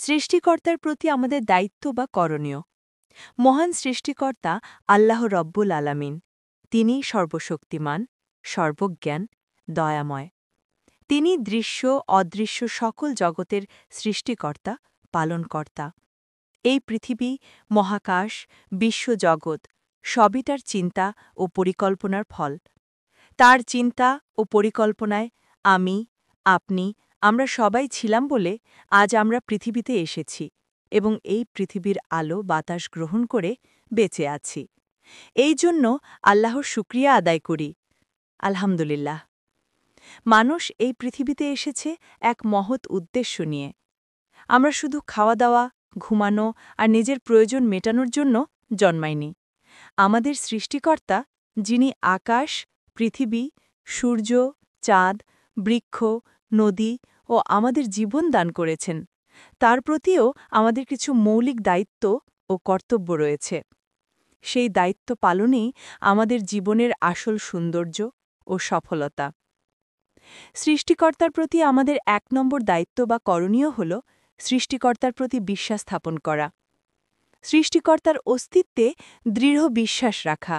সৃষ্টিকর্তার প্রতি আমাদের দায়িত্ব বা করণীয়। মহান সৃষ্টিকর্তা আল্লাহ রব্বুল আলামিন। তিনি সর্বশক্তিমান, সর্বজ্ঞান, দয়াময়। তিনি দৃশ্য অদৃশ্য সকল জগতের সৃষ্টিকর্তা, পালনকর্তা। এই পৃথিবী, মহাকাশ, বিশ্বজগৎ সবই তার চিন্তা ও পরিকল্পনার ফল। তার চিন্তা ও পরিকল্পনায় আমি, আপনি, আমরা সবাই ছিলাম বলে আজ আমরা পৃথিবীতে এসেছি এবং এই পৃথিবীর আলো বাতাস গ্রহণ করে বেঁচে আছি। এই জন্য আল্লাহর শুকরিয়া আদায় করি। আলহামদুলিল্লাহ। মানুষ এই পৃথিবীতে এসেছে এক মহৎ উদ্দেশ্য নিয়ে। আমরা শুধু খাওয়া দাওয়া, ঘুমানো আর নিজের প্রয়োজন মেটানোর জন্য জন্মাইনি। আমাদের সৃষ্টিকর্তা, যিনি আকাশ, পৃথিবী, সূর্য, চাঁদ, বৃক্ষ, নদী ও আমাদের জীবন দান করেছেন, তার প্রতিও আমাদের কিছু মৌলিক দায়িত্ব ও কর্তব্য রয়েছে। সেই দায়িত্ব পালনেই আমাদের জীবনের আসল সৌন্দর্য ও সফলতা। সৃষ্টিকর্তার প্রতি আমাদের ১ নম্বর দায়িত্ব বা করণীয় হল সৃষ্টিকর্তার প্রতি বিশ্বাস স্থাপন করা। সৃষ্টিকর্তার অস্তিত্বে দৃঢ় বিশ্বাস রাখা।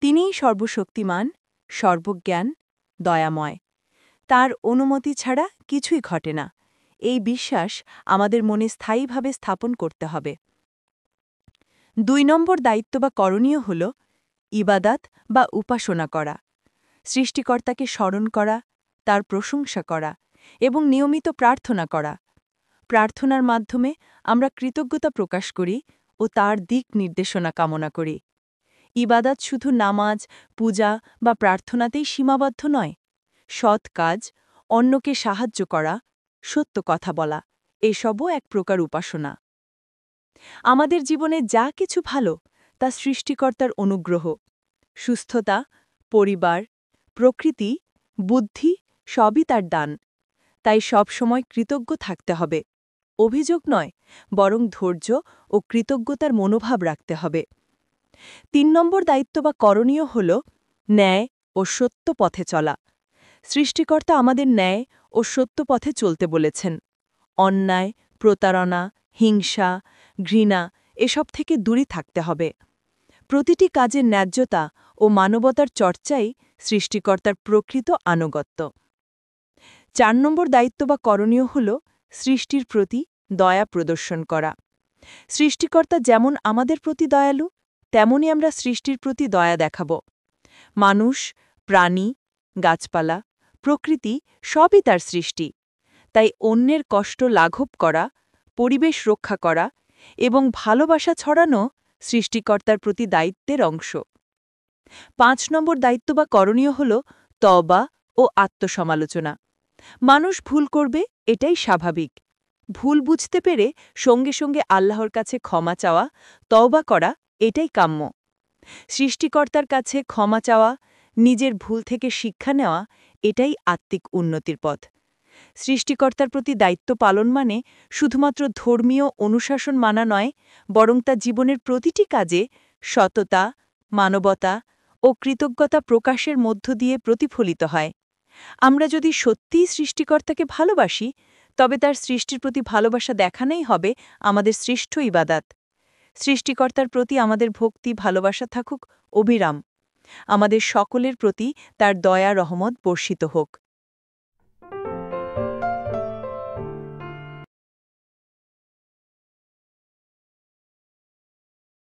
তিনিই সর্বশক্তিমান, সর্বজ্ঞান, দয়াময়। তার অনুমতি ছাড়া কিছুই ঘটে না। এই বিশ্বাস আমাদের মনে স্থায়ীভাবে স্থাপন করতে হবে। ২ নম্বর দায়িত্ব বা করণীয় হল ইবাদাত বা উপাসনা করা। সৃষ্টিকর্তাকে স্মরণ করা, তার প্রশংসা করা এবং নিয়মিত প্রার্থনা করা। প্রার্থনার মাধ্যমে আমরা কৃতজ্ঞতা প্রকাশ করি ও তার দিক নির্দেশনা কামনা করি। ইবাদাত শুধু নামাজ, পূজা বা প্রার্থনাতেই সীমাবদ্ধ নয়। সৎ কাজ, অন্যকে সাহায্য করা, সত্য কথা বলা এসবও এক প্রকার উপাসনা। আমাদের জীবনে যা কিছু ভালো তা সৃষ্টিকর্তার অনুগ্রহ। সুস্থতা, পরিবার, প্রকৃতি, বুদ্ধি সবই তার দান। তাই সবসময় কৃতজ্ঞ থাকতে হবে। অভিযোগ নয়, বরং ধৈর্য ও কৃতজ্ঞতার মনোভাব রাখতে হবে। ৩ নম্বর দায়িত্ব বা করণীয় হল ন্যায় ও সত্য পথে চলা। সৃষ্টিকর্তা আমাদের ন্যায় ও সত্য পথে চলতে বলেছেন। অন্যায়, প্রতারণা, হিংসা, ঘৃণা এসব থেকে দূরে থাকতে হবে। প্রতিটি কাজের ন্যায্যতা ও মানবতার চর্চাই সৃষ্টিকর্তার প্রকৃত আনুগত্য। ৪ নম্বর দায়িত্ব বা করণীয় হল সৃষ্টির প্রতি দয়া প্রদর্শন করা। সৃষ্টিকর্তা যেমন আমাদের প্রতি দয়ালু, তেমনি আমরা সৃষ্টির প্রতি দয়া দেখাব। মানুষ, প্রাণী, গাছপালা, প্রকৃতি সবই তার সৃষ্টি। তাই অন্যের কষ্ট লাঘব করা, পরিবেশ রক্ষা করা এবং ভালোবাসা ছড়ানো সৃষ্টিকর্তার প্রতি দায়িত্বের অংশ। ৫ নম্বর দায়িত্ব বা করণীয় হল তওবা ও আত্মসমালোচনা। মানুষ ভুল করবে, এটাই স্বাভাবিক। ভুল বুঝতে পেরে সঙ্গে সঙ্গে আল্লাহর কাছে ক্ষমা চাওয়া, তওবা করা এটাই কাম্য। সৃষ্টিকর্তার কাছে ক্ষমা চাওয়া, নিজের ভুল থেকে শিক্ষা নেওয়া এটাই আত্মিক উন্নতির পথ। সৃষ্টিকর্তার প্রতি দায়িত্ব পালন মানে শুধুমাত্র ধর্মীয় অনুশাসন মানা নয়, বরং তা জীবনের প্রতিটি কাজে সততা, মানবতা ও কৃতজ্ঞতা প্রকাশের মধ্য দিয়ে প্রতিফলিত হয়। আমরা যদি সত্যিই সৃষ্টিকর্তাকে ভালোবাসি, তবে তার সৃষ্টির প্রতি ভালোবাসা দেখানোই হবে আমাদের শ্রেষ্ঠ ইবাদাত। সৃষ্টিকর্তার প্রতি আমাদের ভক্তি ভালোবাসা থাকুক অবিরাম। আমাদের সকলের প্রতি তার দয়া রহমত বর্ষিত হোক।